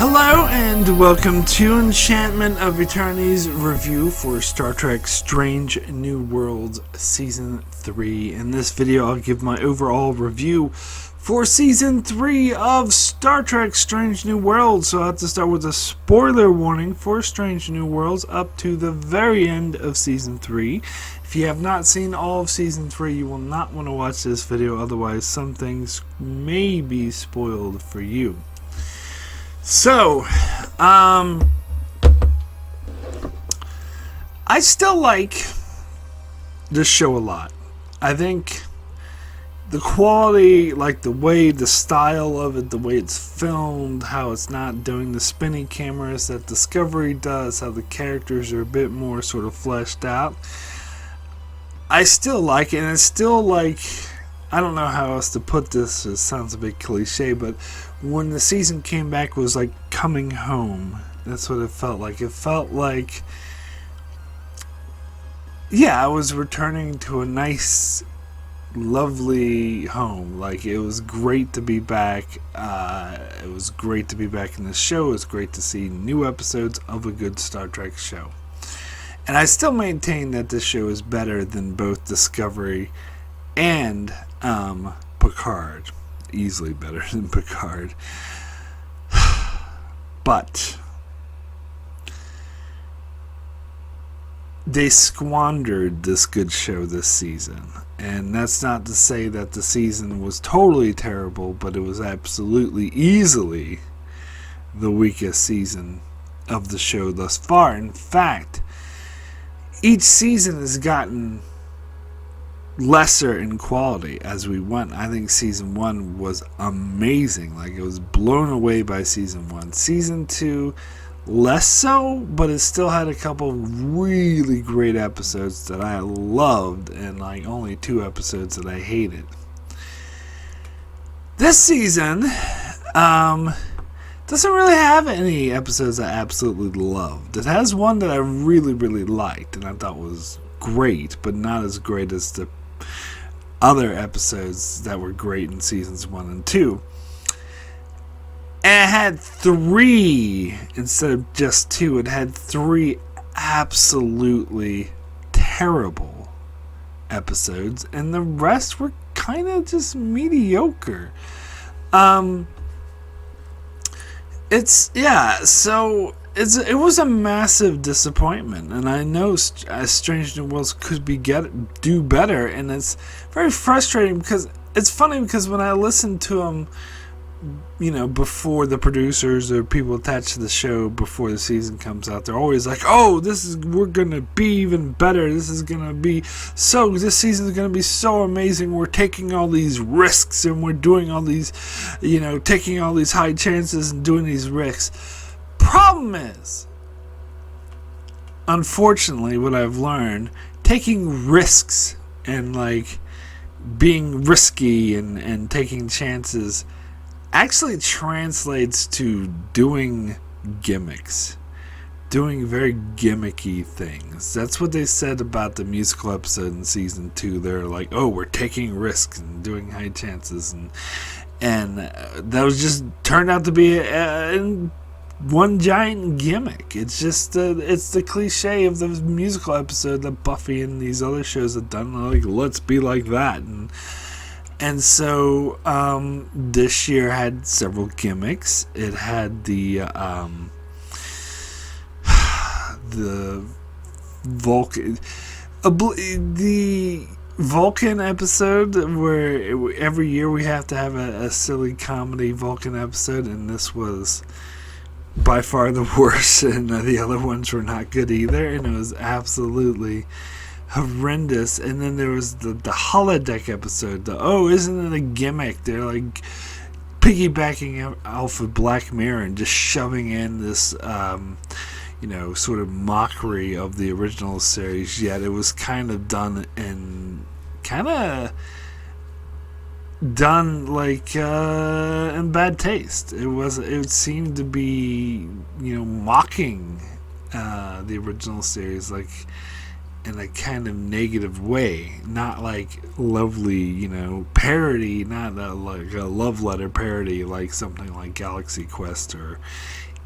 Hello and welcome to Enchantment of Eternity's review for Star Trek Strange New Worlds Season 3. In this video I'll give my overall review for Season 3 of Star Trek Strange New Worlds. So I have to start with a spoiler warning for Strange New Worlds up to the very end of Season 3. If you have not seen all of Season 3, you will not want to watch this video, otherwise some things may be spoiled for you. So, I still like this show a lot. I think the quality, like the way, the style of it, the way it's filmed, how it's not doing the spinny cameras that Discovery does, how the characters are a bit more sort of fleshed out. I still like it, and it's still like, I don't know how else to put this, it sounds a bit cliche, but when the season came back, it was like coming home. That's what it felt like. It felt like, yeah, I was returning to a nice, lovely home. Like, it was great to be back. It was great to be back in the show. It was great to see new episodes of a good Star Trek show. And I still maintain that this show is better than both Discovery and Picard. Easily better than Picard. But they squandered this good show this season. And that's not to say that the season was totally terrible, but it was absolutely, easily the weakest season of the show thus far. In fact, each season has gotten lesser in quality as we went. I think season 1 was amazing. Like, it was blown away by season 1. Season 2 less so, but it still had a couple really great episodes that I loved, and like only 2 episodes that I hated. This season doesn't really have any episodes I absolutely loved. It has one that I really liked and I thought was great, but not as great as the other episodes that were great in seasons 1 and 2. And it had 3 instead of just 2. It had 3 absolutely terrible episodes, and the rest were kind of just mediocre. It was a massive disappointment, and I know Strange New Worlds could do better, and it's very frustrating because it's funny because when I listen to them, before the producers or people attached to the show before the season comes out, they're always like, "Oh, we're gonna be even better. This season is gonna be so amazing. We're taking all these risks and we're doing all these, taking all these high chances and doing these risks." Problem is, unfortunately, what I've learned, taking risks and like being risky and taking chances actually translates to doing gimmicks, doing very gimmicky things. That's what they said about the musical episode in season 2. They're like, "Oh, we're taking risks and doing high chances," and that was just turned out to be one giant gimmick. It's just it's the cliche of the musical episode that Buffy and these other shows have done. Like, let's be like that, and so this year had several gimmicks. It had the Vulcan episode where every year we have to have a silly comedy Vulcan episode, and this was by far the worst, and the other ones were not good either, and it was absolutely horrendous. And then there was the holodeck episode. Isn't it a gimmick? They're like piggybacking off of Black Mirror and just shoving in this sort of mockery of the original series, yet it was kind of done like in bad taste. It seemed to be mocking the original series, like in a kind of negative way, not like lovely, parody, not like a love letter parody like something like Galaxy Quest or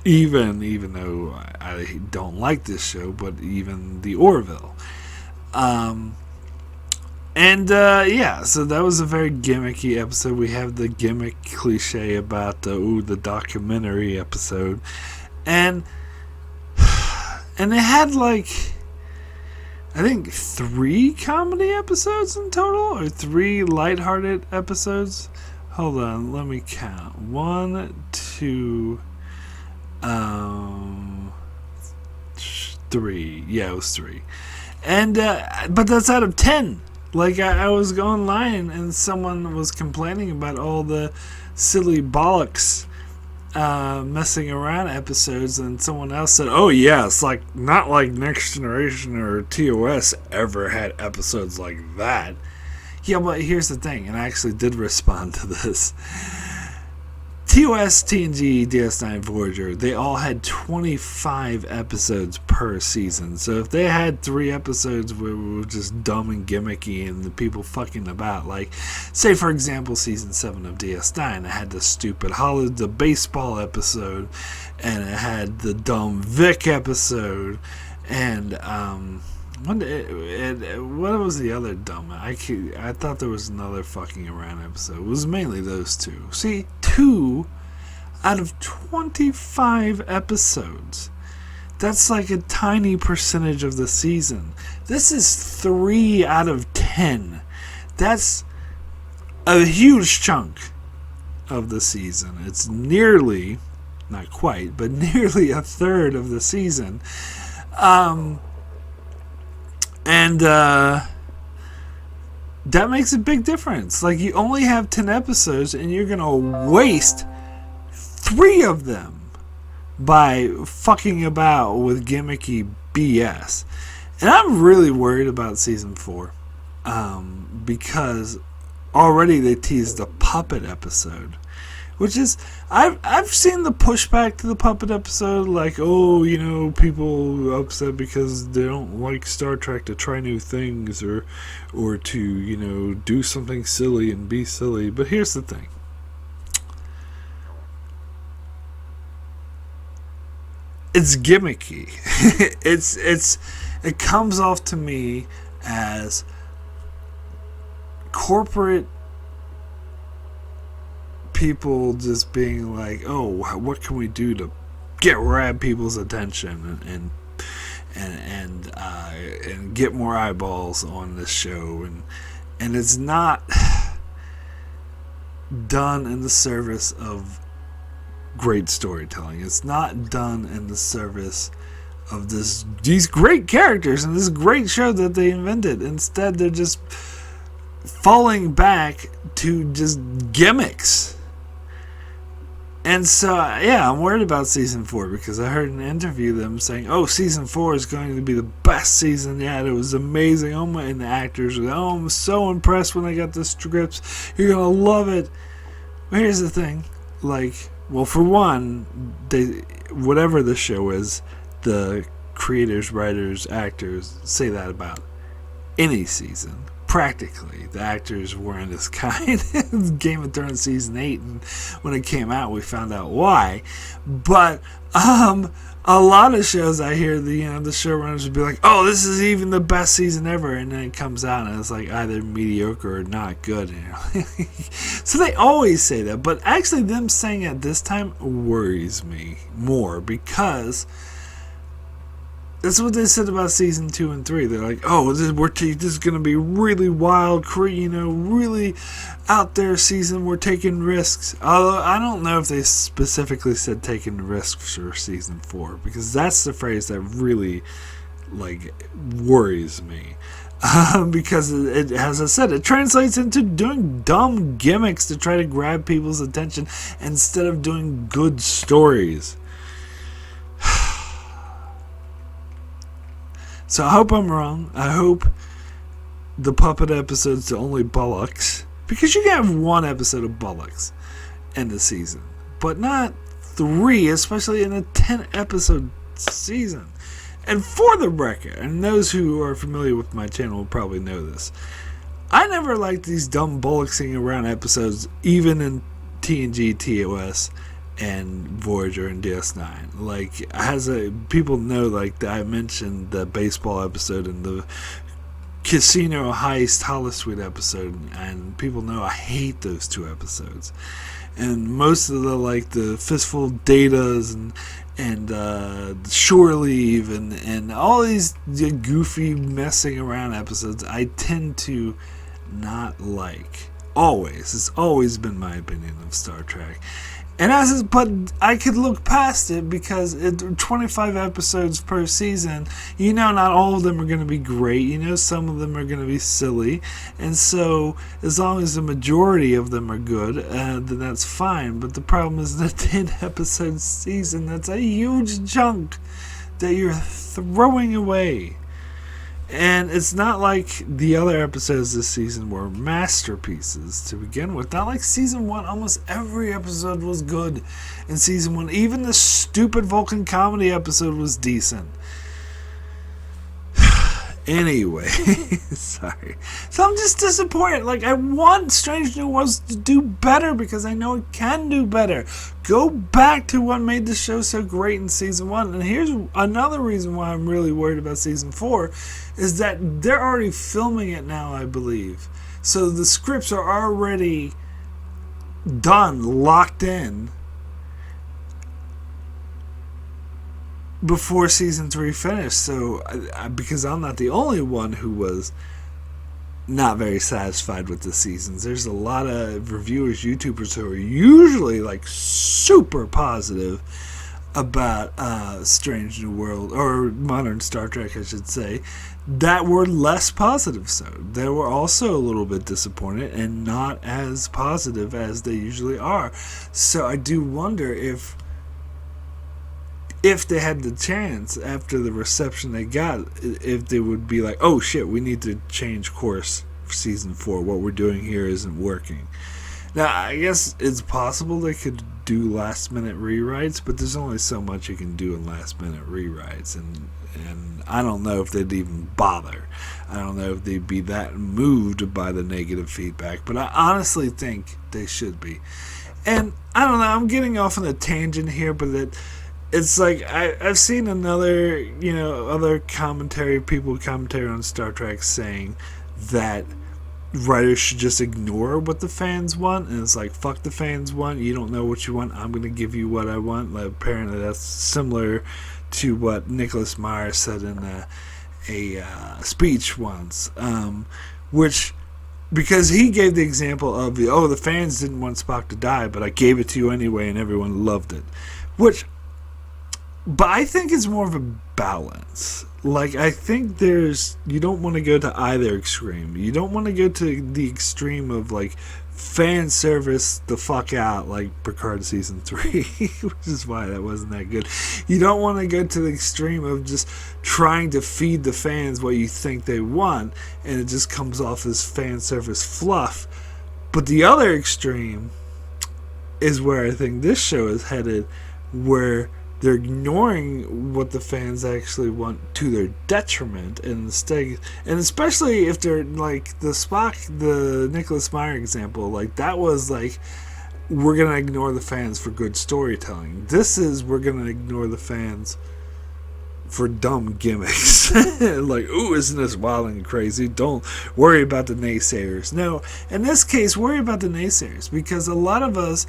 even though I don't like this show, but even the Orville. Yeah, so that was a very gimmicky episode. We have the gimmick cliche about the documentary episode, and they had like, I think 3 comedy episodes in total, or 3 lighthearted episodes. Hold on, let me count. 1, 2, 3. Yeah, it was 3. And but that's out of 10. Like, I was going online and someone was complaining about all the silly bollocks messing around episodes, and someone else said, oh yeah, it's like not like Next Generation or TOS ever had episodes like that. Yeah, but here's the thing, and I actually did respond to this. TOS, TNG, DS9, Voyager, they all had 25 episodes per season. So if they had 3 episodes where we were just dumb and gimmicky and the people fucking about, like, say for example, season 7 of DS9, it had the stupid the baseball episode, and it had the dumb Vic episode, and what was the other dumb? I thought there was another fucking around episode. It was mainly those 2. See, 2 out of 25 episodes. That's like a tiny percentage of the season. This is 3 out of 10. That's a huge chunk of the season. It's nearly, not quite, but nearly a third of the season. And that makes a big difference. Like, you only have 10 episodes and you're going to waste 3 of them by fucking about with gimmicky BS. And I'm really worried about season 4 because already they teased a puppet episode. Which is, I've seen the pushback to the puppet episode, like, oh, you know, people upset because they don't like Star Trek to try new things or to, you know, do something silly and be silly. But here's the thing. It's gimmicky. It comes off to me as corporate people just being like, oh, what can we do to grab people's attention and get more eyeballs on this show, and it's not done in the service of great storytelling. It's not done in the service of these great characters and this great show that they invented. Instead, they're just falling back to just gimmicks. And so, yeah, I'm worried about season 4 because I heard in an interview them saying, oh, season 4 is going to be the best season yet. It was amazing. Oh my, and the actors were, oh, I'm so impressed when I got the scripts. You're going to love it. But here's the thing. Like, well, for one, whatever the show is, the creators, writers, actors say that about any season. Practically, the actors weren't as kind. Game of Thrones season 8, and when it came out, we found out why. But a lot of shows I hear the showrunners would be like, "Oh, this is even the best season ever," and then it comes out and it's like either mediocre or not good. So they always say that, but actually, them saying it this time worries me more because that's what they said about season 2 and 3. They're like, oh, this is going to be really wild, really out there season. We're taking risks. Although I don't know if they specifically said taking risks for season 4, because that's the phrase that really worries me. Because it, as I said, it translates into doing dumb gimmicks to try to grab people's attention instead of doing good stories. So I hope I'm wrong. I hope the puppet episode's the only bollocks. Because you can have 1 episode of bollocks in the season. But not 3, especially in a 10 episode season. And for the record, and those who are familiar with my channel will probably know this, I never liked these dumb bollocksing around episodes, even in TNG, TOS, and Voyager and DS9. Like, people know, like, I mentioned the baseball episode and the casino heist holosuite episode, and people know I hate those two episodes. And most of the fistful datas and shore leave and all these goofy messing around episodes I tend to not like. It's always been my opinion of Star Trek. But I could look past it because 25 episodes per season, not all of them are going to be great. Some of them are going to be silly. And so, as long as the majority of them are good, then that's fine. But the problem is the 10-episode season, that's a huge chunk that you're throwing away. And it's not like the other episodes this season were masterpieces to begin with. Not like season 1, almost every episode was good in season 1. Even the stupid Vulcan comedy episode was decent. Anyway, sorry. So I'm just disappointed. Like, I want Strange New Worlds to do better because I know it can do better. Go back to what made the show so great in season 1. And here's another reason why I'm really worried about season 4 is that they're already filming it now, I believe. So the scripts are already done, locked in, before season 3 finished. So because I'm not the only one who was not very satisfied with the seasons, there's a lot of reviewers, YouTubers who are usually like super positive about Strange New World, or modern Star Trek I should say, that were less positive. So they were also a little bit disappointed and not as positive as they usually are. So I do wonder if they had the chance after the reception they got, if they would be like, oh shit, we need to change course for season 4. What we're doing here isn't working. Now, I guess it's possible they could do last minute rewrites, but there's only so much you can do in last minute rewrites, and I don't know if they'd even bother. I don't know if they'd be that moved by the negative feedback, but I honestly think they should be. And I don't know, I'm getting off on a tangent here, but it's like I've seen other people commentary on Star Trek saying that writers should just ignore what the fans want, and it's like, fuck the fans want, you don't know what you want, I'm going to give you what I want. Like, apparently that's similar to what Nicholas Meyer said in a speech once, which, because he gave the example of the fans didn't want Spock to die, but I gave it to you anyway and everyone loved it, but I think it's more of a balance. Like, I think you don't want to go to either extreme. You don't want to go to the extreme of, like, fan service the fuck out, like Picard season 3, which is why that wasn't that good. You don't want to go to the extreme of just trying to feed the fans what you think they want, and it just comes off as fan service fluff. But the other extreme is where I think this show is headed, where they're ignoring what the fans actually want to their detriment, and especially if they're like the Nicholas Meyer example, like that was like, we're gonna ignore the fans for good storytelling. This is, we're gonna ignore the fans for dumb gimmicks. Like, ooh, isn't this wild and crazy? Don't worry about the naysayers. No, in this case, worry about the naysayers, because a lot of us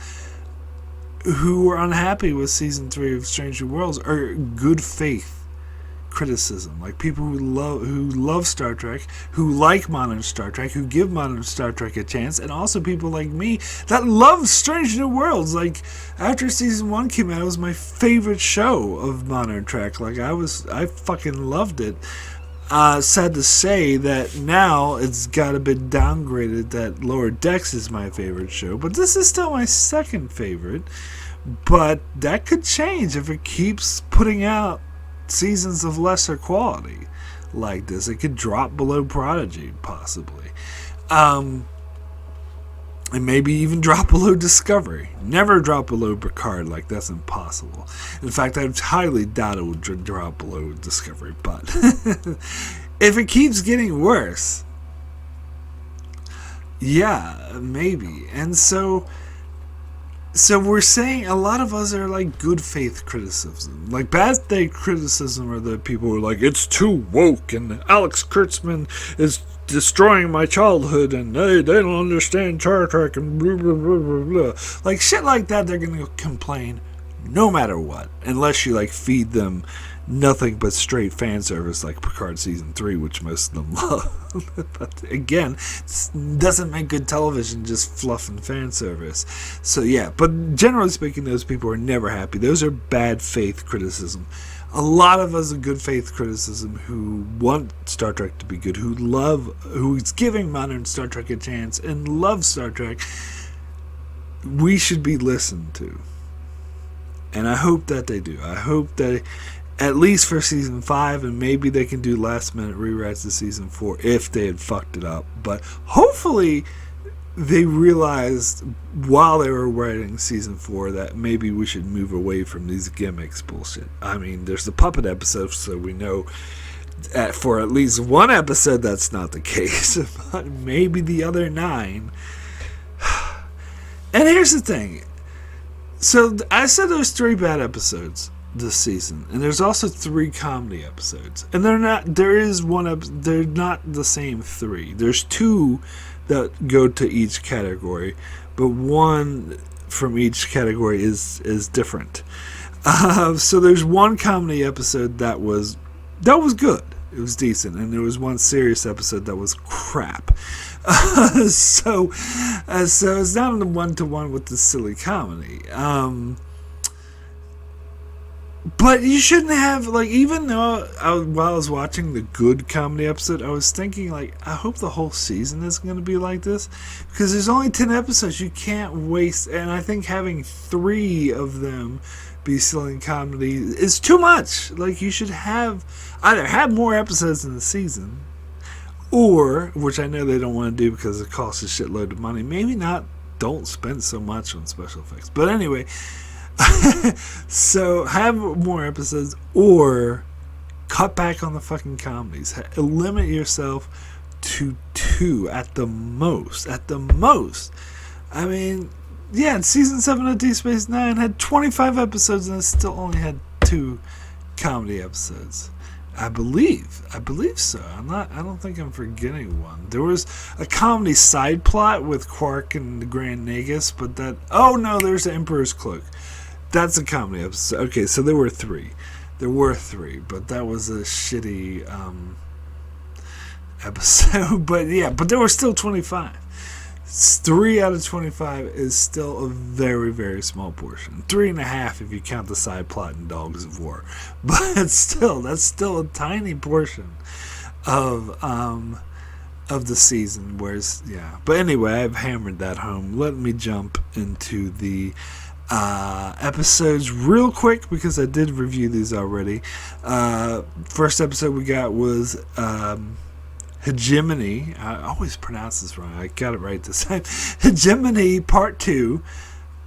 who were unhappy with season 3 of Strange New Worlds are good faith criticism, like people who love Star Trek, who like modern Star Trek, who give modern Star Trek a chance, and also people like me that love Strange New Worlds. Like, after season 1 came out, it was my favorite show of modern Trek. Like, I fucking loved it. Sad to say that now it's got a bit downgraded that Lower Decks is my favorite show, but this is still my second favorite. But that could change if it keeps putting out seasons of lesser quality like this. It could drop below Prodigy, possibly. And maybe even drop below Discovery. Never drop below Picard, like that's impossible. In fact, I highly doubt it would drop below Discovery, but if it keeps getting worse, yeah, maybe. And so So we're saying a lot of us are like good faith criticism. Like bad faith criticism are the people who are like, it's too woke and Alex Kurtzman is destroying my childhood and they don't understand Star Trek and blah, blah, blah, blah, blah. Like shit like that, they're going to complain no matter what. Unless you like feed them nothing but straight fan service like Picard Season 3, which most of them love. But again, it doesn't make good television, just fluff and fan service. So yeah, but generally speaking, those people are never happy. Those are bad faith criticism. A lot of us are good faith criticism who want Star Trek to be good, who's giving modern Star Trek a chance and love Star Trek. We should be listened to. And I hope that they do. I hope that at least for season 5, and maybe they can do last minute rewrites of season 4 if they had fucked it up. But hopefully they realized while they were writing season 4 that maybe we should move away from these gimmicks bullshit. I mean, there's the puppet episode, so we know for at least one episode that's not the case. But maybe the other 9. And here's the thing. So I said there's 3 bad episodes this season, and there's also 3 comedy episodes, and they're not the same 3. There's 2 that go to each category, but 1 from each category is different. So there's 1 comedy episode that was good, it was decent, and there was 1 serious episode that was crap. So it's not on the 1-to-1 with the silly comedy. But you shouldn't have, like, even though while I was watching the good comedy episode, I was thinking, like, I hope the whole season is going to be like this. Because there's only 10 episodes. You can't waste. And I think having 3 of them be silly comedy is too much. Like, you should either have more episodes in the season, or, which I know they don't want to do because it costs a shitload of money, maybe not, don't spend so much on special effects. But anyway, so have more episodes or cut back on the fucking comedies. Limit yourself to 2 at the most. I mean, yeah, season 7 of Deep Space Nine had 25 episodes and it still only had 2 comedy episodes. I believe so. I don't think I'm forgetting one. There was a comedy side plot with Quark and the Grand Nagus, but there's the Emperor's Cloak. That's a comedy episode. Okay, so there were 3. But that was a shitty episode. But there were still 25. 3 out of 25 is still a very, very small portion. 3.5 if you count the side plot in Dogs of War. But that's still a tiny portion of the season. But anyway, I've hammered that home. Let me jump into the episodes real quick because I did review these already. First episode we got was Hegemony. I always pronounce this wrong. I got it right this time. Hegemony Part 2.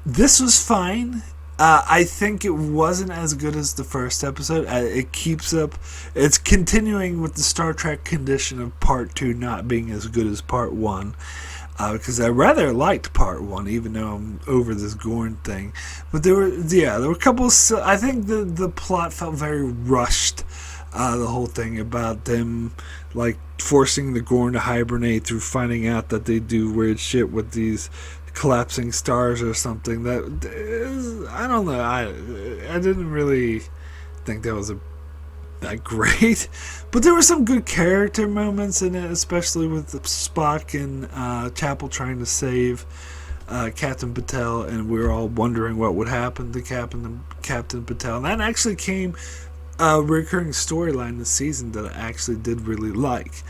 This was fine. I think it wasn't as good as the first episode. It keeps up. It's continuing with the Star Trek condition of Part 2 not being as good as Part 1. Because I rather liked Part 1, even though I'm over this Gorn thing. But there were a couple of... I think the plot felt very rushed. The whole thing about them, like, forcing the Gorn to hibernate through finding out that they do weird shit with these collapsing stars or something. I don't know. I didn't really think that was that great. But there were some good character moments in it, especially with Spock and Chapel trying to save Captain Patel, and we were all wondering what would happen to Captain Patel. And that actually came a recurring storyline this season that I actually did really like.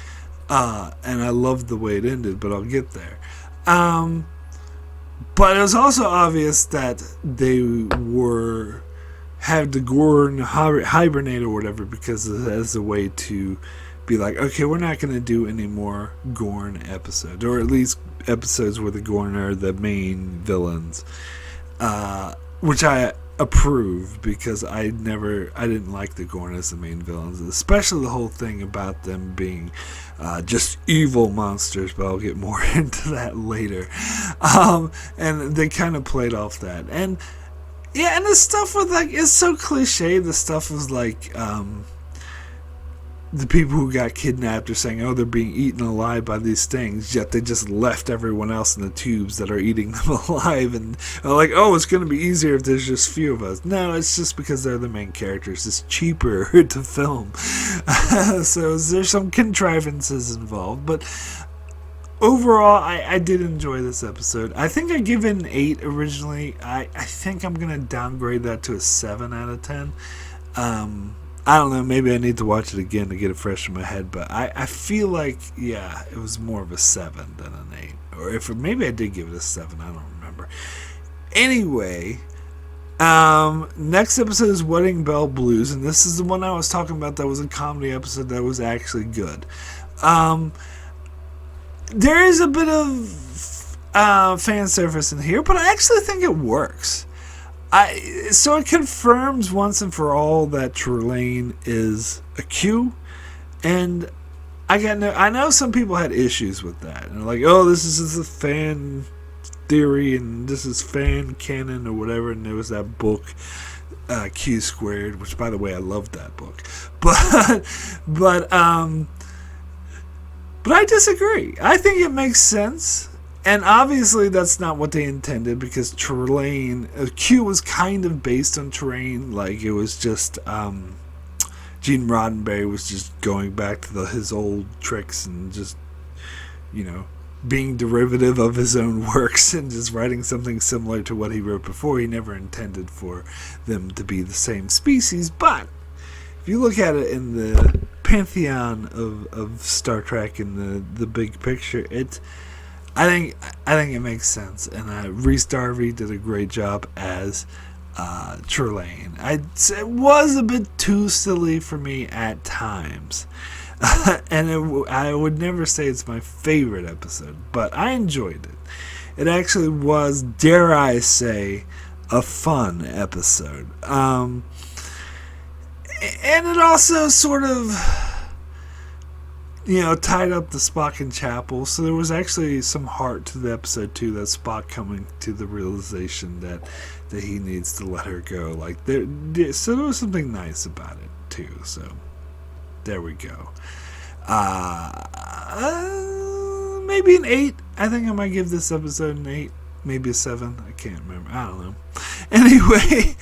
And I loved the way it ended, but I'll get there. But it was also obvious that they had the Gorn hibernate or whatever because as a way to be like, okay, we're not going to do any more Gorn episodes, or at least episodes where the Gorn are the main villains, which I approve because I didn't like the Gorn as the main villains, especially the whole thing about them being just evil monsters, but I'll get more into that later. And they kind of played off that. And yeah, and the stuff with like, it's so cliche. The stuff was like, the people who got kidnapped are saying, oh, they're being eaten alive by these things, yet they just left everyone else in the tubes that are eating them alive, and are like, oh, it's going to be easier if there's just few of us. No, it's just because they're the main characters. It's cheaper to film. So there's some contrivances involved, but overall, I did enjoy this episode. I think I gave it an 8 originally. I think I'm going to downgrade that to a 7 out of 10. I don't know, maybe I need to watch it again to get it fresh in my head, but I feel like, yeah, it was more of a 7 than an 8. Or if maybe I did give it a 7, I don't remember. Anyway, next episode is Wedding Bell Blues, and this is the one I was talking about that was a comedy episode that was actually good. There is a bit of fan service in here, but I actually think it works. So it confirms once and for all that Trelane is a Q, and I know some people had issues with that, and like, oh, this is just a fan theory, and this is fan canon or whatever, and there was that book, Q Squared, which, by the way, I loved that book, but I disagree. I think it makes sense. And obviously that's not what they intended, because Trelane, Q was kind of based on Terrain. Like, it was just Gene Roddenberry was just going back to his old tricks and just, being derivative of his own works and just writing something similar to what he wrote before. He never intended for them to be the same species, but if you look at it in the pantheon of Star Trek and the big picture, I think it makes sense, and Rhys Darby did a great job as Trelane. It was a bit too silly for me at times, and I would never say it's my favorite episode, but I enjoyed it. It actually was, dare I say, a fun episode, and it also sort of, tied up the Spock and Chapel, so there was actually some heart to the episode too. That Spock coming to the realization that he needs to let her go. Like, so there was something nice about it too. So there we go. Maybe an 8. I think I might give this episode an 8, maybe a 7. I can't remember. I don't know. Anyway,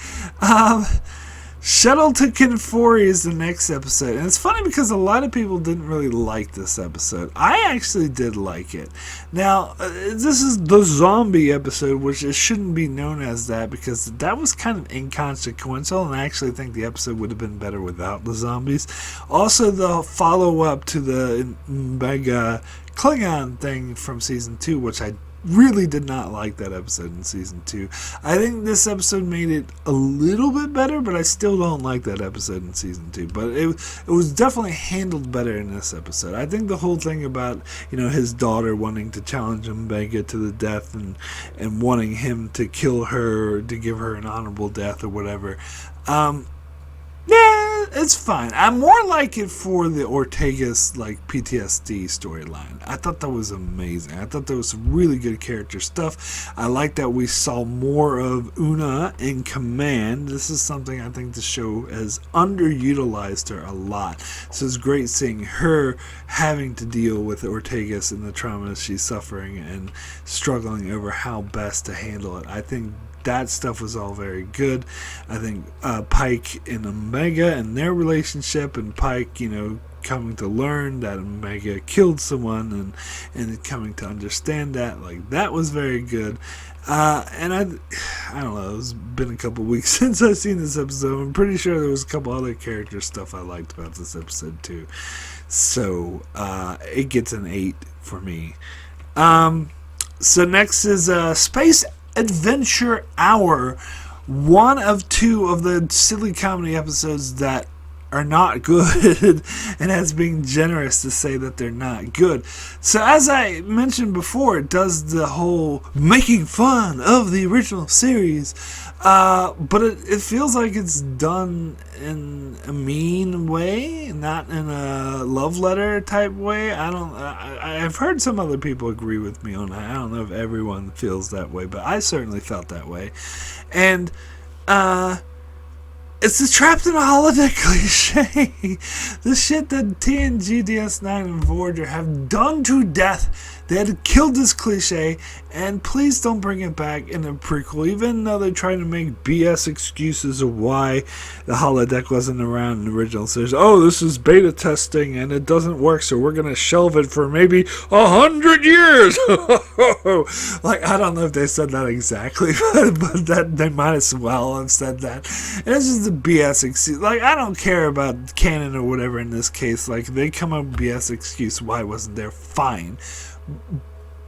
Shuttle to Kinfori is the next episode, and it's funny because a lot of people didn't really like this episode. I actually did like it. Now, this is the zombie episode, which it shouldn't be known as that because that was kind of inconsequential, and I actually think the episode would have been better without the zombies. Also, the follow-up to the Mega Klingon thing from Season 2, which I really did not like that episode in Season 2. I think this episode made it a little bit better, but I still don't like that episode in Season 2. But it was definitely handled better in this episode. I think the whole thing about, his daughter wanting to challenge Omega to the death and wanting him to kill her, to give her an honorable death or whatever, yeah, it's fine. I more like it for the Ortega's PTSD storyline. I thought that was amazing. I thought there was some really good character stuff. I like that we saw more of Una in command. This is something I think the show has underutilized her a lot. So it's great seeing her having to deal with Ortega's and the trauma she's suffering and struggling over how best to handle it. I think that stuff was all very good. I think Pike and Omega and their relationship, and Pike, coming to learn that Omega killed someone and coming to understand that was very good. And I don't know, it's been a couple weeks since I've seen this episode. I'm pretty sure there was a couple other character stuff I liked about this episode too. So it gets an 8 for me. So next is Space Adventure Hour, one of 2 of the silly comedy episodes that are not good, and as being generous to say that they're not good. So as I mentioned before, it does the whole making fun of the original series, but it feels like it's done in a mean way, not in a love letter type way. I've heard some other people agree with me on that. I don't know if everyone feels that way, but I certainly felt that way. And it's the trapped in a holodeck cliche. The shit that TNG, DS9, and Voyager have done to death. They had to kill this cliche, and please don't bring it back in a prequel, even though they're trying to make BS excuses of why the holodeck wasn't around in the original series. Oh, this is beta testing, and it doesn't work, so we're going to shelve it for maybe 100 years. Like, I don't know if they said that exactly, but that they might as well have said that. And it's just a BS excuse. Like, I don't care about canon or whatever in this case. Like, they come up with BS excuse why it wasn't there, fine.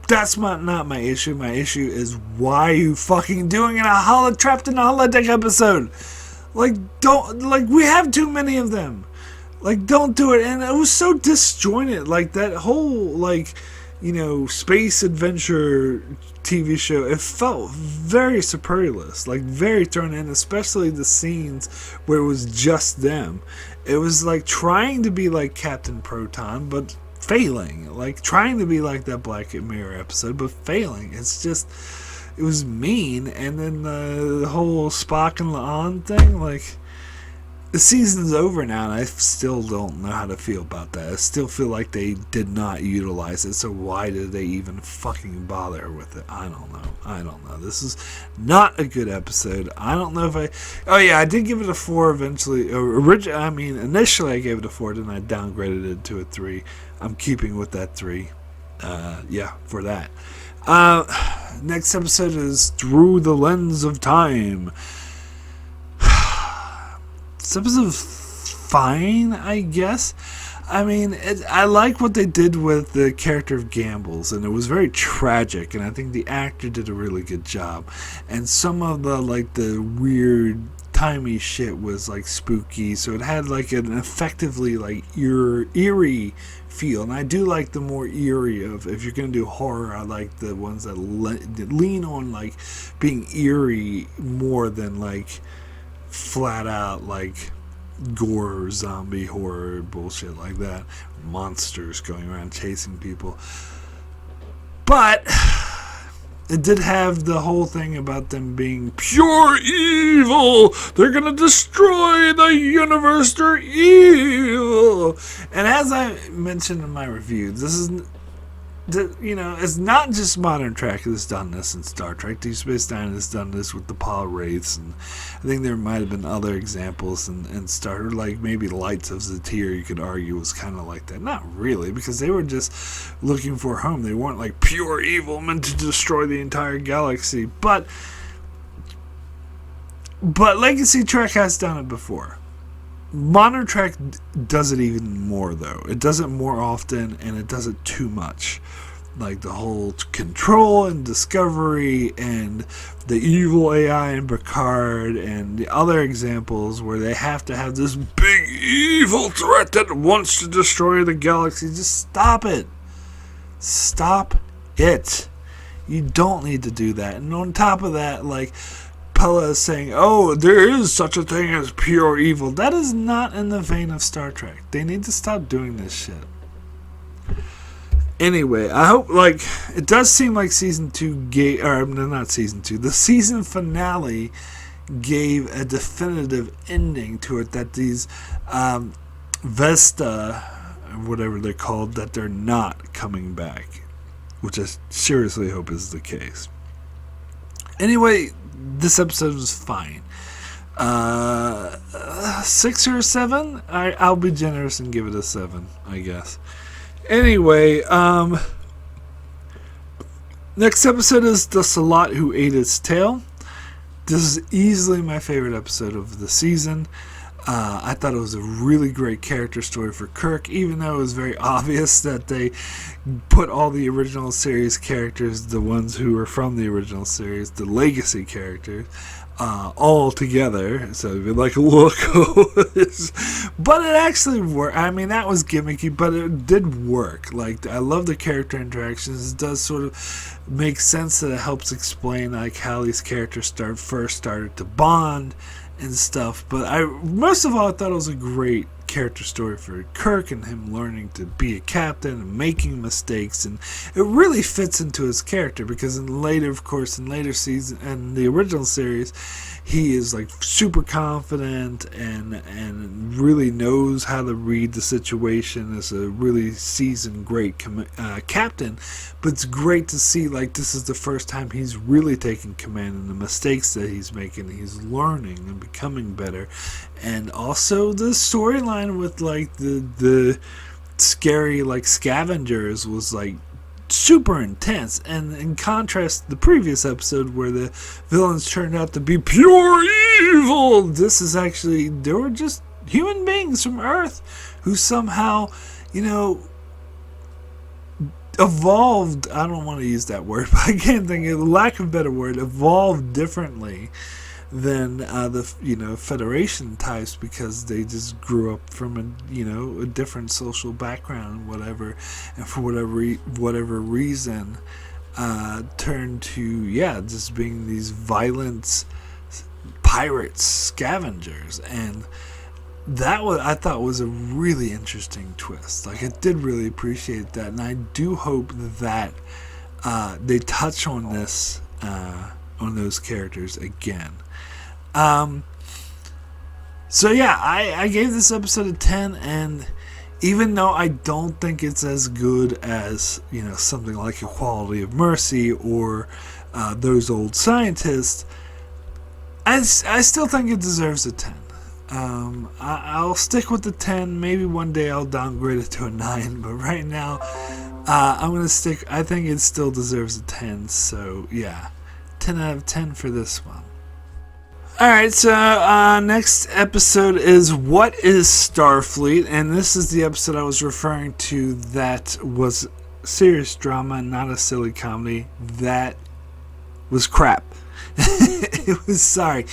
That's not my issue. My issue is why are you fucking doing trapped in a holodeck episode? Like, we have too many of them. Like, don't do it. And it was so disjointed. Like, that whole, space adventure TV show, it felt very superfluous, like very thrown in, especially the scenes where it was just them. It was like trying to be like Captain Proton, but failing. Like trying to be like that Black Mirror episode, but failing. It was mean. And then the whole Spock and La'an thing, like, the season's over now, and I still don't know how to feel about that. I still feel like they did not utilize it, so why did they even fucking bother with it? I don't know. This is not a good episode. I don't know if I did give it a 4 eventually. Initially I gave it a 4, then I downgraded it to a 3. I'm keeping with that 3. For that. Next episode is Through the Lens of Time. This episode's fine, I guess. I mean, I like what they did with the character of Gambles, and it was very tragic, and I think the actor did a really good job. And some of the weird timey shit was spooky, so it had an effectively eerie feel. And I do like the more eerie of, if you're gonna do horror, I like the ones that lean on being eerie more than flat out gore, zombie horror bullshit like that, monsters going around chasing people. But it did have the whole thing about them being pure evil. They're gonna destroy the universe. They're evil. And as I mentioned in my review, this is, it's not just Modern Trek that's done this in Star Trek. Deep Space Nine has done this with the Paul Wraiths, and I think there might have been other examples in Star Trek, maybe Lights of Zatir, you could argue was kind of like that. Not really, because they were just looking for a home. They weren't pure evil meant to destroy the entire galaxy. But Legacy Trek has done it before. Modern Trek does it even more, though. It does it more often, and it does it too much. The whole control and discovery and the evil AI in Picard and the other examples where they have to have this big evil threat that wants to destroy the galaxy. Just stop it. Stop it. You don't need to do that. And on top of that, Pella is saying, oh, there is such a thing as pure evil. That is not in the vein of Star Trek. They need to stop doing this shit. Anyway, I hope, it does seem like season 2 gave, or not season 2, the season finale gave a definitive ending to it, that these Vesta, whatever they're called, that they're not coming back, which I seriously hope is the case. Anyway, this episode was fine. 6 or 7? I'll be generous and give it a 7, I guess. Anyway, next episode is The Selhat Who Ate Its Tail. This is easily my favorite episode of the season. I thought it was a really great character story for Kirk, even though it was very obvious that they put all the original series characters, the ones who were from the original series, the legacy characters, all together, so it'd be like a loco. But it actually worked. I mean, that was gimmicky, but it did work. Like, I love the character interactions. It does sort of make sense that it helps explain like how these characters first started to bond and stuff. But most of all, I thought it was a great character story for Kirk and him learning to be a captain and making mistakes, and it really fits into his character because in later season and the original series, he is like super confident and really knows how to read the situation as a really seasoned great captain. But it's great to see like this is the first time he's really taking command, and the mistakes that he's making, he's learning and becoming better. And also the storyline with like the scary like scavengers was like super intense, and in contrast to the previous episode where the villains turned out to be pure evil, this is actually, they were just human beings from Earth who somehow, evolved. I don't want to use that word, but I can't think of lack of a better word, evolved differently than the Federation types, because they just grew up from a different social background, whatever, and for whatever reason turned to just being these violent pirates, scavengers. And that I thought was a really interesting twist. Like, I did really appreciate that, and I do hope that they touch on this on those characters again. So yeah, I gave this episode a 10, and even though I don't think it's as good as something like Equality of Mercy or Those Old Scientists, I still think it deserves a 10. I'll stick with the 10. Maybe one day I'll downgrade it to a 9, but right now I'm gonna stick. I think it still deserves a 10. So yeah, 10 out of 10 for this one. Alright, so next episode is What is Starfleet? And this is the episode I was referring to that was serious drama, not a silly comedy. That was crap. It was sorry.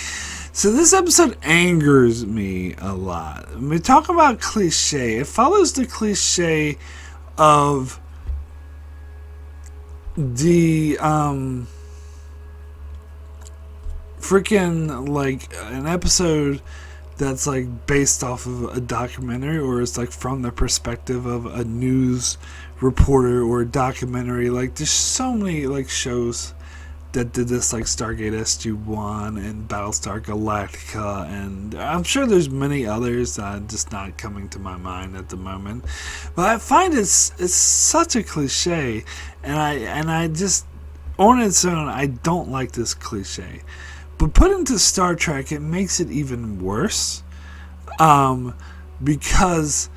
So this episode angers me a lot. I mean, talk about cliche. It follows the cliche of the freaking like an episode that's like based off of a documentary, or it's like from the perspective of a news reporter or a documentary. Like, there's so many like shows that did this, like Stargate SG-1 and Battlestar Galactica, and I'm sure there's many others that are just not coming to my mind at the moment. But I find it's such a cliche, and I just, on its own, I don't like this cliche. But put into Star Trek, it makes it even worse, because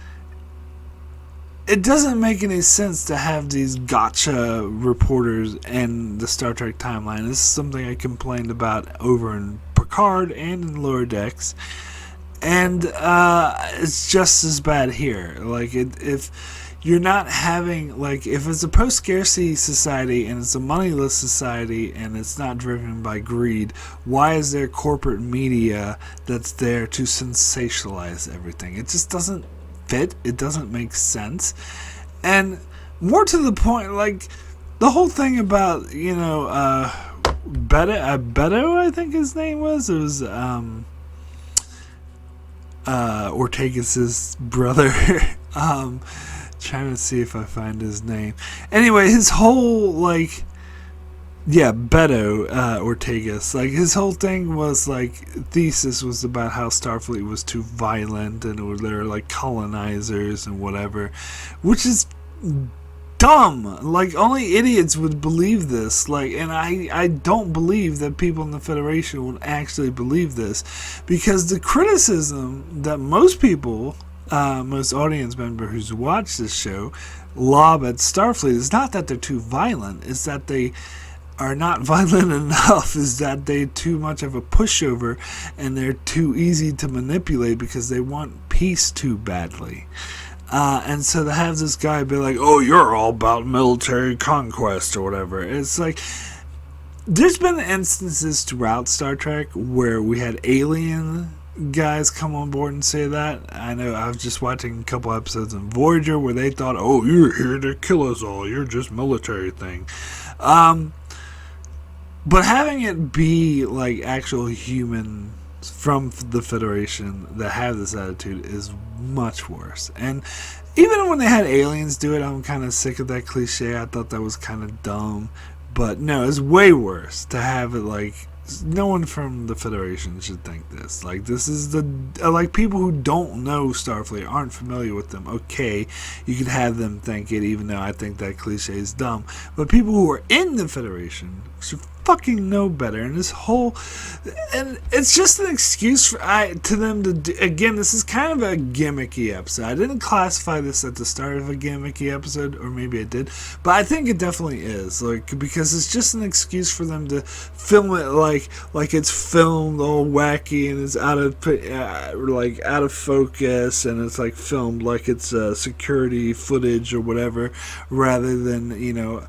it doesn't make any sense to have these gotcha reporters in the Star Trek timeline. This is something I complained about over in Picard and in Lower Decks, and it's just as bad here. Like, if you're not having, like, if it's a post-scarcity society and it's a moneyless society and it's not driven by greed, why is there corporate media that's there to sensationalize everything? It just doesn't fit. It doesn't make sense. And more to the point, like, the whole thing about, Beto, I think his name was. It was Ortegas's brother. Trying to see if I find his name. Anyway, his whole, like, Beto Ortegas, like, his whole thing was, like, thesis was about how Starfleet was too violent and they were like colonizers and whatever, which is dumb. Like, only idiots would believe this. Like, and I don't believe that people in the Federation would actually believe this, because the criticism that most people, most audience members who watch this show lob at Starfleet is not that they're too violent, it's that they are not violent enough, is that they're too much of a pushover and they're too easy to manipulate because they want peace too badly. And so to have this guy be like, oh, you're all about military conquest or whatever, it's like, there's been instances throughout Star Trek where we had alien guys come on board and say that. I know I was just watching a couple episodes in Voyager where they thought, oh, you're here to kill us all. You're just military thing. But having it be like actual humans from the Federation that have this attitude is much worse. And even when they had aliens do it, I'm kind of sick of that cliche. I thought that was kind of dumb. But no, it's way worse to have it like no one from the Federation should think this. Like, this is the like people who don't know Starfleet, aren't familiar with them. Okay, you could have them think it, even though I think that cliche is dumb. But people who are in the Federation should fucking know better. And this whole, and it's just an excuse for to them to do, again, this is kind of a gimmicky episode. I didn't classify this at the start of a gimmicky episode, or maybe I did, but I think it definitely is, like, because it's just an excuse for them to film it like it's filmed all wacky and it's out of focus, and it's like filmed like it's security footage or whatever, rather than, you know,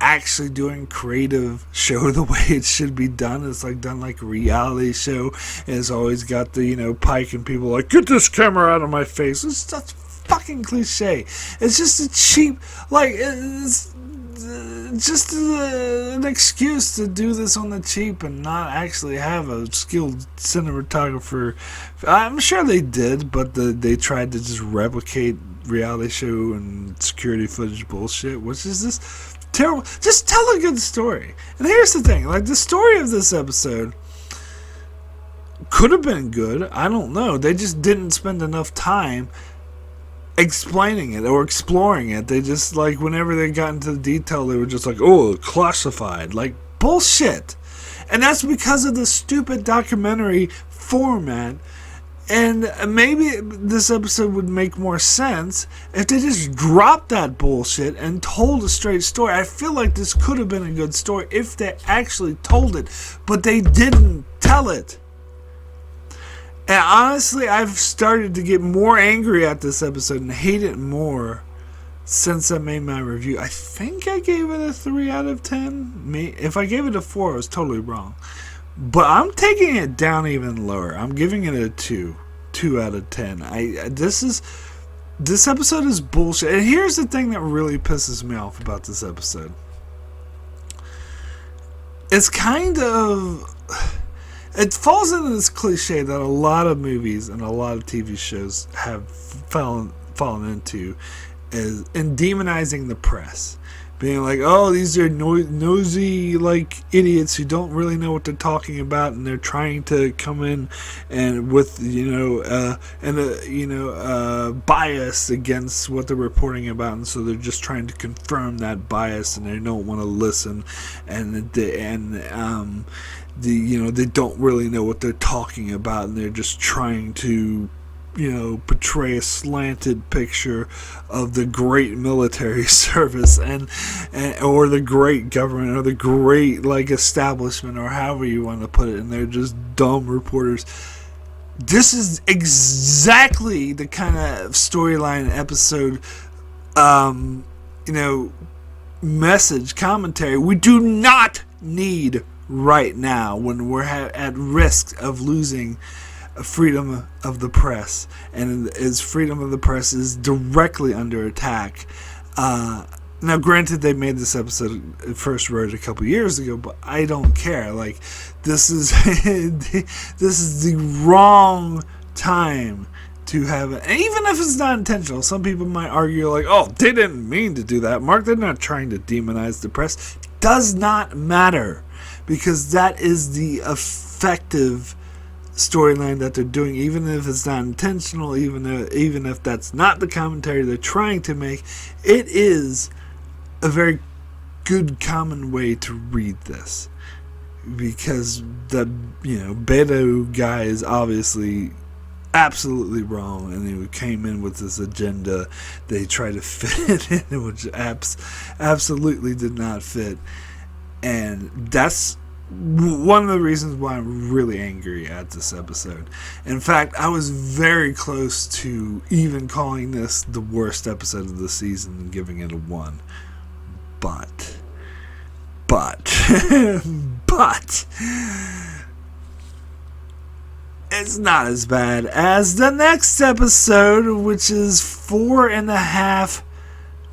actually doing creative show the way it should be done. It's like done like a reality show, and it's always got the, you know, Pike and people like, get this camera out of my face. It's just fucking cliche. It's just a cheap, like, it's just an excuse to do this on the cheap and not actually have a skilled cinematographer. I'm sure they did, but they tried to just replicate reality show and security footage bullshit, which is this terrible. Just tell a good story. And here's the thing, like, the story of this episode could have been good. I don't know. They just didn't spend enough time explaining it or exploring it. They just, like, whenever they got into the detail, they were just like, oh, classified. Like, bullshit. And that's because of the stupid documentary format. And maybe this episode would make more sense if they just dropped that bullshit and told a straight story. I feel like this could have been a good story if they actually told it, but they didn't tell it. And honestly, I've started to get more angry at this episode and hate it more since I made my review. I think I gave it a 3 out of 10. If I gave it a 4, I was totally wrong. But I'm taking it down even lower. I'm giving it a 2 out of 10. This episode is bullshit. And here's the thing that really pisses me off about this episode. It's kind of, it falls into this cliche that a lot of movies and a lot of TV shows have fallen into, is in demonizing the press. Being like, oh, these are nosy, like, idiots who don't really know what they're talking about, and they're trying to come in and with, bias against what they're reporting about, and so they're just trying to confirm that bias, and they don't want to listen, and they don't really know what they're talking about, and they're just trying to, you know, portray a slanted picture of the great military service and or the great government or the great, like, establishment, or however you want to put it, and they're just dumb reporters. This is exactly the kind of storyline, episode, message, commentary we do not need right now when we're at risk of losing freedom of the press, and as freedom of the press is directly under attack. Now, granted, they made this episode first wrote a couple years ago, but I don't care. Like, this is this is the wrong time to have it. And even if it's not intentional, some people might argue like, oh, they didn't mean to do that, Mark. They're not trying to demonize the press. Does not matter, because that is the effective storyline that they're doing, even if it's not intentional, even if that's not the commentary they're trying to make. It is a very good common way to read this, because the Beto guy is obviously absolutely wrong, and he came in with this agenda they try to fit it in, which absolutely did not fit. And that's one of the reasons why I'm really angry at this episode. In fact, I was very close to even calling this the worst episode of the season and giving it a 1. But But it's not as bad as the next episode, which is 4.5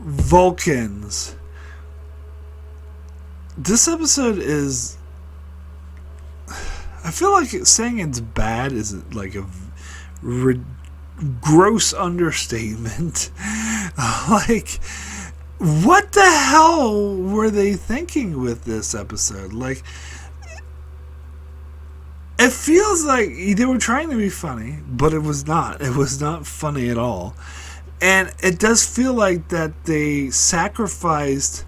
Vulcans. This episode is... I feel like saying it's bad is like a gross understatement. Like, what the hell were they thinking with this episode? Like, it feels like they were trying to be funny, but it was not. It was not funny at all. And it does feel like that they sacrificed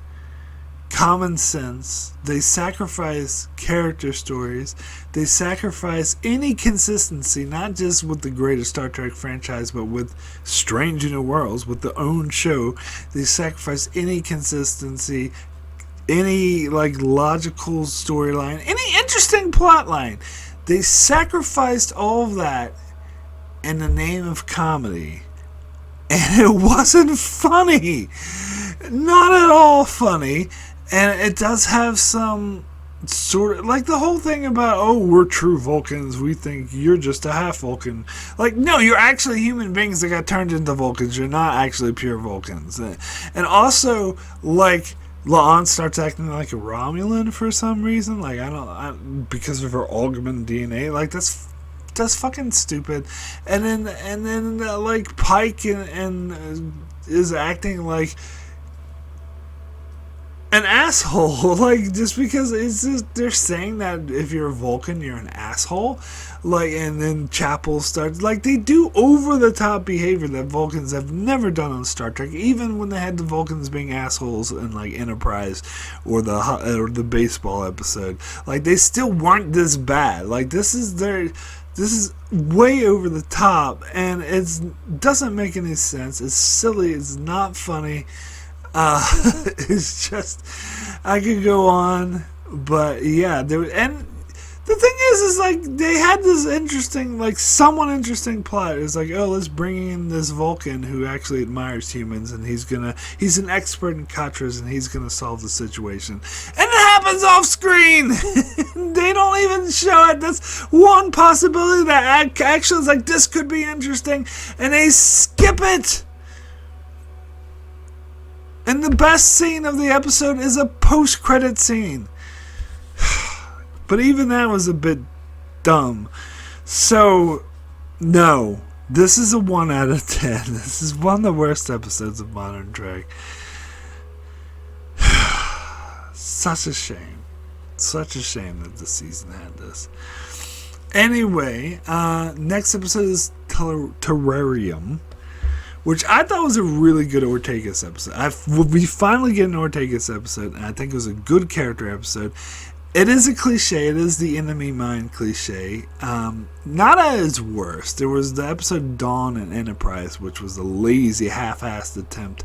common sense, they sacrifice character stories, they sacrifice any consistency, not just with the greatest Star Trek franchise, but with Strange New Worlds, with the own show. They sacrifice any consistency, any like logical storyline, any interesting plot line. They sacrificed all of that in the name of comedy. And it wasn't funny. Not at all funny. And it does have some sort of, like the whole thing about, oh, we're true Vulcans, we think you're just a half Vulcan. Like, no, you're actually human beings that got turned into Vulcans. You're not actually pure Vulcans. And also, like, La'an starts acting like a Romulan for some reason. Like, because of her augmented DNA. Like, that's fucking stupid. And then like Pike and is acting like an asshole. Like, just because it's just, they're saying that if you're a Vulcan, you're an asshole. Like, and then Chapel starts, like, they do over the top behavior that Vulcans have never done on Star Trek, even when they had the Vulcans being assholes in like Enterprise or the baseball episode. Like, they still weren't this bad. Like, this is way over the top, and it doesn't make any sense. It's silly. It's not funny. It's just, I could go on, but yeah, and the thing is like, they had this interesting, like, somewhat interesting plot. It's like, oh, let's bring in this Vulcan who actually admires humans, and he's an expert in Katras, and he's gonna solve the situation. And it happens off screen! They don't even show it. That's one possibility that actually is like, this could be interesting, and they skip it! And the best scene of the episode is a post-credit scene. But even that was a bit dumb. So, no. This is a 1 out of 10. This is one of the worst episodes of Modern Trek. Such a shame. Such a shame that the season had this. Anyway, next episode is Terrarium, which I thought was a really good Ortegas episode. We finally get an Ortegas episode, and I think it was a good character episode. It is a cliche. It is the enemy mine cliche. Not at its worst. There was the episode Dawn and Enterprise, which was a lazy, half-assed attempt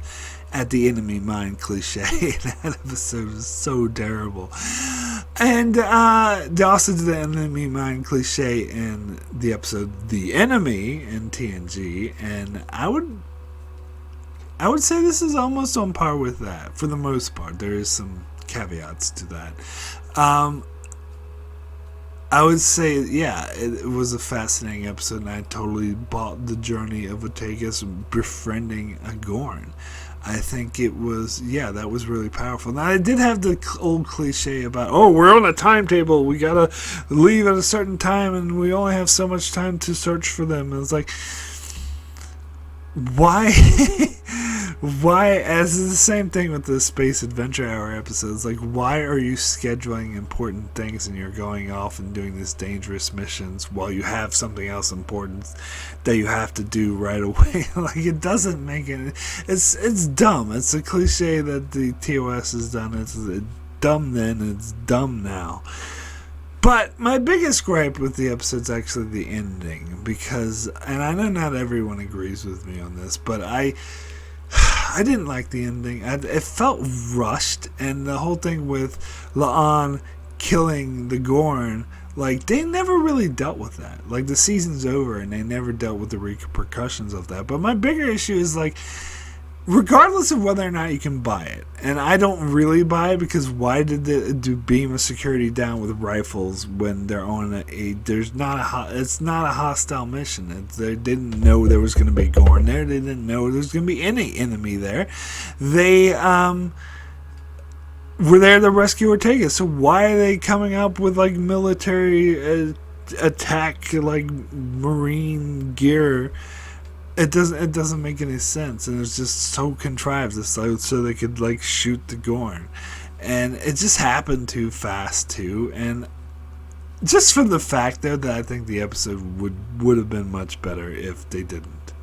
at the enemy mine cliche. That episode was so terrible. And they also did the enemy mine cliche in the episode The Enemy in TNG, and I would say this is almost on par with that for the most part. There is some caveats to that. I would say, yeah, it was a fascinating episode, and I totally bought the journey of Ortegas befriending a Gorn. I think it was, yeah, that was really powerful. Now, I did have the old cliche about, oh, we're on a timetable, we gotta leave at a certain time, and we only have so much time to search for them. And it's like, why? Why? As is the same thing with the Space Adventure Hour episodes. Like, why are you scheduling important things and you're going off and doing these dangerous missions while you have something else important that you have to do right away? Like, it doesn't make it. It's dumb. It's a cliche that the TOS has done. It's dumb then, and it's dumb now. But my biggest gripe with the episode is actually the ending, because, and I know not everyone agrees with me on this, but I didn't like the ending. It felt rushed, and the whole thing with La'an killing the Gorn, like, they never really dealt with that. Like, the season's over, and they never dealt with the repercussions of that. But my bigger issue is, like, regardless of whether or not you can buy it, and I don't really buy it, because why did they do beam of security down with rifles when they're on it's not a hostile mission. They didn't know there was going to be Gorn there. They didn't know there was going to be any enemy there. They were there to rescue Ortega. So why are they coming up with like military attack, like marine gear? It doesn't make any sense, and it's just so contrived. It's like so they could like shoot the Gorn, and it just happened too fast too. And just for the fact though that I think the episode would have been much better if they didn't.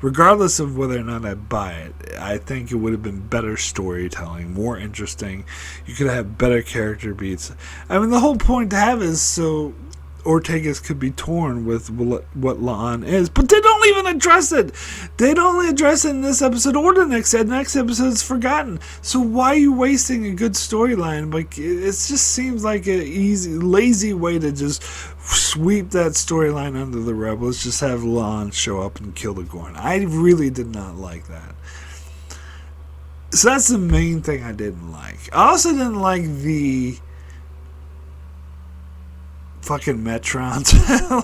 Regardless of whether or not I buy it, I think it would have been better storytelling, more interesting. You could have better character beats. I mean, the whole point to have is so Ortega's could be torn with what La'an is, but they don't even address it. They don't only address it in this episode or the next. The next episode is forgotten. So why are you wasting a good storyline? Like, it just seems like an easy, lazy way to just sweep that storyline under the rug. Let's just have La'an show up and kill the Gorn. I really did not like that. So that's the main thing I didn't like. I also didn't like the fucking Metrons.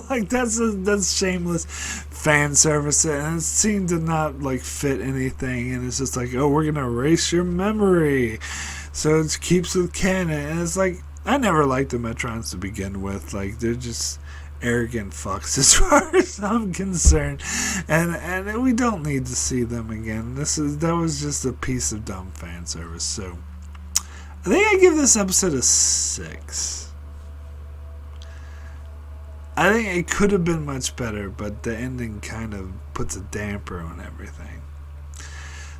Like that's shameless fan service, and it seemed to not like fit anything, and it's just like, oh, we're gonna erase your memory so it keeps with canon. And it's like, I never liked the Metrons to begin with. Like, they're just arrogant fucks as far as I'm concerned, and we don't need to see them again. That was just a piece of dumb fan service. So I think I give this episode a 6. I think it could have been much better, but the ending kind of puts a damper on everything.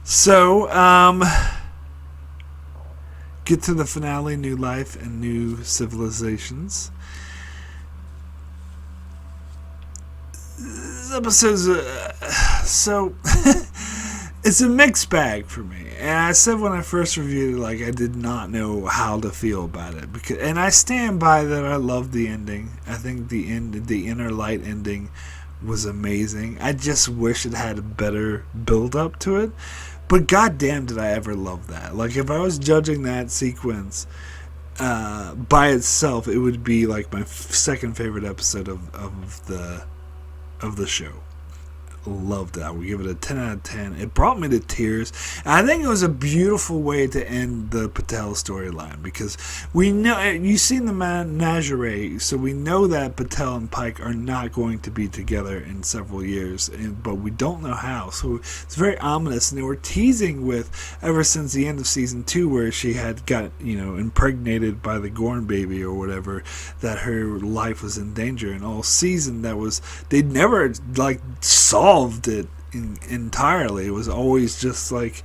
So, get to the finale, New Life and New Civilizations. This episode's it's a mixed bag for me. And I said when I first reviewed it, like, I did not know how to feel about it. And I stand by that. I love the ending. I think the Inner Light ending was amazing. I just wish it had a better build up to it. But goddamn, did I ever love that. Like, if I was judging that sequence by itself, it would be like my second favorite episode of the show. Loved it. I would give it a 10 out of 10. It brought me to tears. And I think it was a beautiful way to end the Patel storyline, because we know, you've seen the menagerie, so we know that Patel and Pike are not going to be together in several years, but we don't know how. So it's very ominous, and they were teasing with ever since the end of season 2, where she had got impregnated by the Gorn baby or whatever, that her life was in danger. And all season they'd never like solved it entirely. It was always just like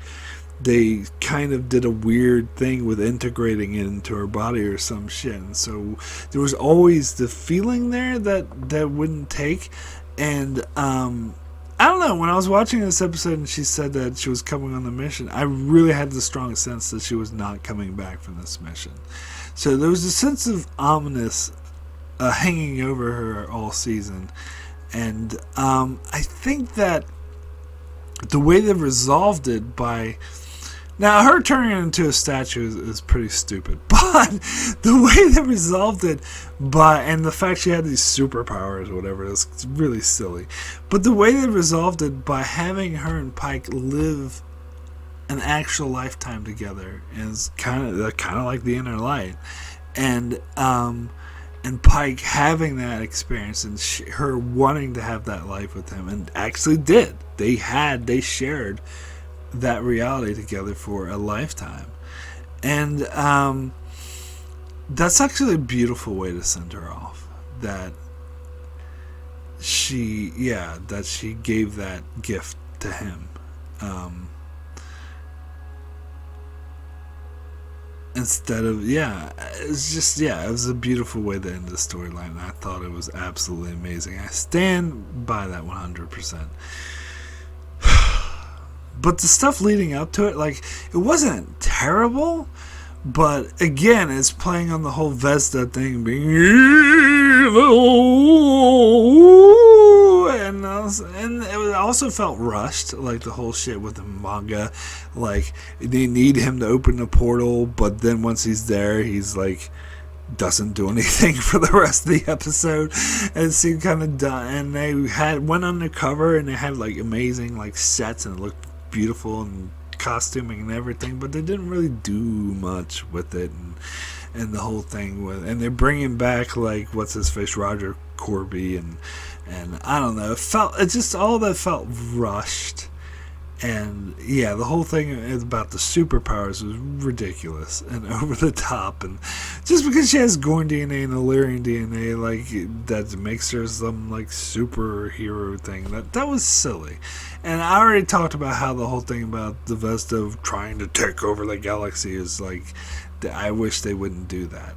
they kind of did a weird thing with integrating it into her body or some shit, and so there was always the feeling there that wouldn't take. And I don't know, when I was watching this episode and she said that she was coming on the mission, I really had the strong sense that she was not coming back from this mission. So there was a sense of ominous hanging over her all season. And I think that the way they resolved it by... Now, her turning into a statue is pretty stupid. But the way they resolved it by... And the fact she had these superpowers or whatever is really silly. But the way they resolved it by having her and Pike live an actual lifetime together is kind of like the Inner Light. And Pike having that experience, and her wanting to have that life with him, and actually did. They shared that reality together for a lifetime. And that's actually a beautiful way to send her off. That she gave that gift to him. Instead of, it was a beautiful way to end the storyline. I thought it was absolutely amazing. I stand by that 100%. But the stuff leading up to it, like, it wasn't terrible, but again, it's playing on the whole Vesta thing being evil, and I and it also felt rushed, like the whole shit with the manga. Like, they need him to open the portal, but then once he's there, he's like, doesn't do anything for the rest of the episode. And it seemed kind of done. And they went undercover, and they had like amazing like sets, and it looked beautiful and costuming and everything, but they didn't really do much with it, and the whole thing with, and they're bringing back like what's his face, Roger Corby, and I don't know, it just all that felt rushed. And yeah, the whole thing about the superpowers was ridiculous and over the top. And just because she has Gorn DNA and Illyrian DNA, like, that makes her some like superhero thing, that was silly. And I already talked about how the whole thing about the Vesta trying to take over the galaxy is like, I wish they wouldn't do that.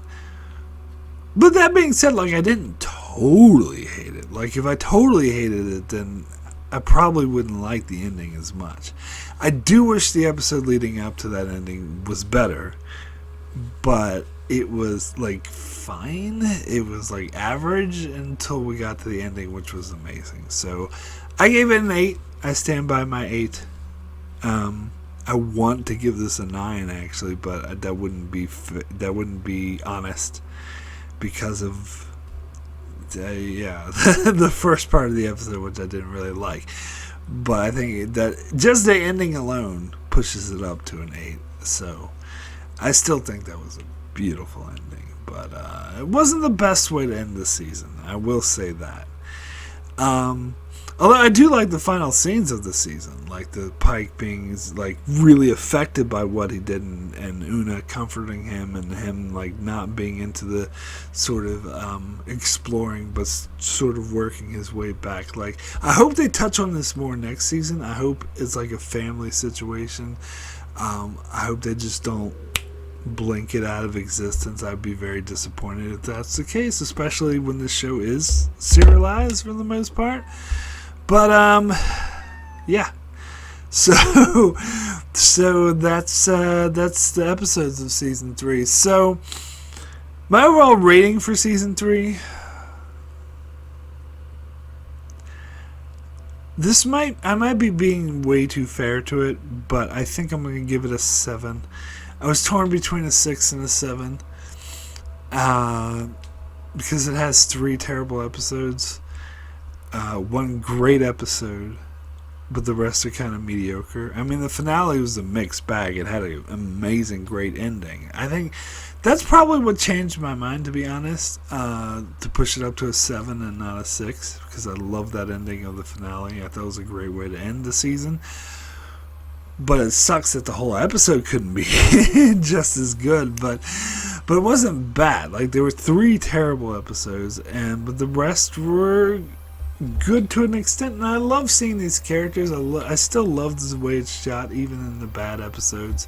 But that being said, like, I didn't totally hate it. Like, if I totally hated it, then I probably wouldn't like the ending as much. I do wish the episode leading up to that ending was better, but it was like fine. It was like average until we got to the ending, which was amazing. So I gave it an 8. I stand by my 8. I want to give this a 9 actually, but that wouldn't be honest because of the first part of the episode, which I didn't really like. But I think that just the ending alone pushes it up to an 8. So I still think that was a beautiful ending, but it wasn't the best way to end the season. I will say that. Although I do like the final scenes of the season, like the Pike being like really affected by what he did, and Una comforting him, and him like not being into the sort of exploring, but sort of working his way back. Like, I hope they touch on this more next season. I hope it's like a family situation. I hope they just don't blink it out of existence. I'd be very disappointed if that's the case, especially when the show is serialized for the most part. But yeah. So that's the episodes of season 3. So my overall rating for season 3. I might be being way too fair to it, but I think I'm going to give it a 7. I was torn between a 6 and a 7. Because it has 3 terrible episodes. 1 great episode, but the rest are kind of mediocre. I mean, the finale was a mixed bag. It had an amazing, great ending. I think that's probably what changed my mind, to be honest, to push it up to a 7 and not a 6, because I love that ending of the finale. I thought it was a great way to end the season. But it sucks that the whole episode couldn't be just as good, but it wasn't bad. Like, there were 3 terrible episodes, but the rest were good to an extent, and I love seeing these characters. I still love the way it's shot, even in the bad episodes.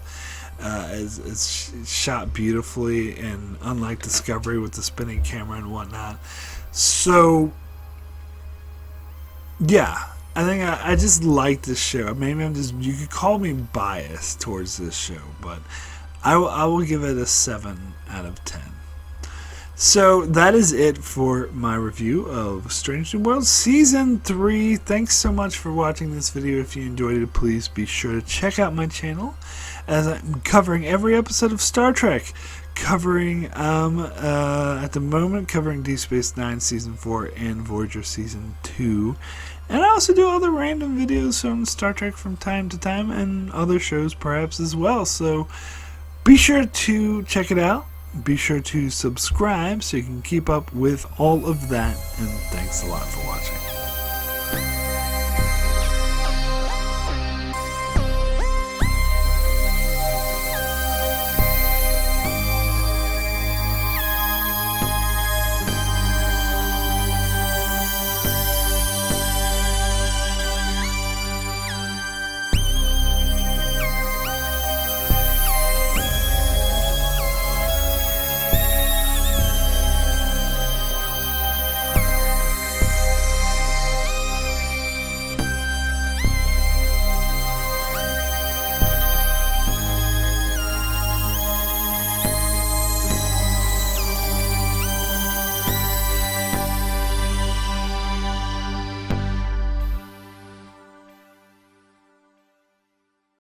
It's shot beautifully, and unlike Discovery with the spinning camera and whatnot. So yeah, I think I just like this show. Maybe you could call me biased towards this show, but I will give it a 7 out of 10. So that is it for my review of Strange New Worlds Season 3. Thanks so much for watching this video. If you enjoyed it, please be sure to check out my channel, as I'm covering every episode of Star Trek. Covering, at the moment, covering Deep Space Nine Season 4 and Voyager Season 2. And I also do other random videos on Star Trek from time to time, and other shows perhaps as well. So be sure to check it out. Be sure to subscribe so you can keep up with all of that, and thanks a lot for watching.